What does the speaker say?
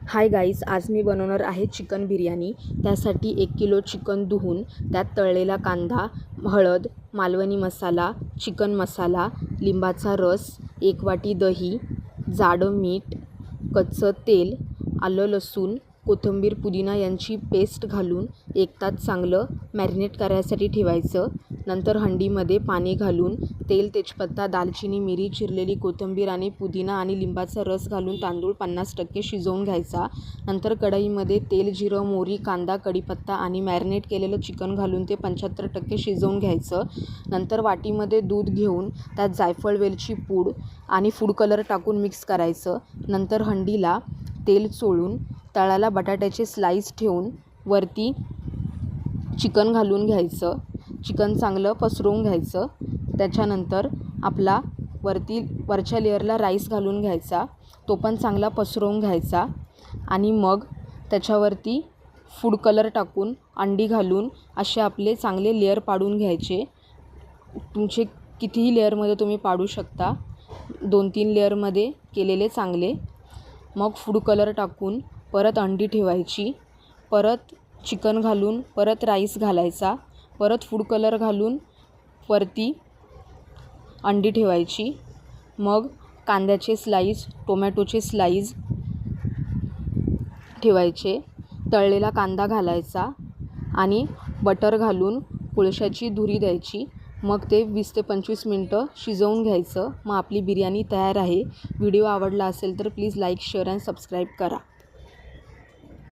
Hi guys, आज मी बनवणार आहे चिकन बिर्याणी। त्यासाठी 1 किलो चिकन धुवून त्यात तळलेला कांदा, हळद, मालवणी मसाला, चिकन मसाला, लिंबाचा रस, 1 वाटी दही, जाडं मीठ, कच्चं तेल, आलं लसूण, कोथिंबीर, पुदिना यांची पेस्ट घालून 1 तास चांगलं मॅरिनेट करायसाठी ठेवायचं। नंतर हंडीमध्ये पाणी घालून तेल, तेजपत्ता, दालचिनी, मिरी, चिरलेली कोथिंबीर आणि पुदिना आणि लिंबाचा रस घालून तांदूळ 50% शिजवून घ्यायचा। नंतर कढईमध्ये तेल, जिरं, मोहरी, कांदा, कढीपत्ता आणि मॅरिनेट केलेलं चिकन घालून ते 75% शिजवून घ्यायचं। नंतर वाटीमध्ये दूध घेऊन त्यात जायफळ, वेलची पूड आणि फूड कलर टाकून मिक्स करायचं। नंतर हंडीला तेल चोळून तळाला बटाट्याचे स्लाईस ठेवून वरती चिकन घालून घ्यायचं। चिकन चांगलं पसरवून घ्यायचं। त्याच्यानंतर आपला वरच्या लेअरला राईस घालून घ्यायचा, तो पण चांगला पसरवून घ्यायचा आणि मग त्याच्यावरती फूड कलर टाकून अंडी घालून असे आपले चांगले लेअर पाडून घ्यायचे। तुमचे कितीही लेअरमध्ये तुम्ही पाडू शकता, 2-3 लेअरमध्ये केलेले चांगले। मग फूड कलर टाकून परत अंडी ठेवायची, परत चिकन घालून परत राईस घालायचा, परत फूड कलर घालून वरती अंडी ठेवायची। मग कांद्याचे स्लाईस, टोमॅटोचे स्लाईस ठेवायचे, तळलेला कांदा घालायचा आणि बटर घालून कोळशाची धुरी द्यायची। मग ते 20 ते 25 मिनटं शिजवून घ्यायचं। मग आपली बिर्याणी तयार आहे। व्हिडिओ आवडला असेल तर प्लीज लाईक, शेअर आणि सबस्क्राईब करा।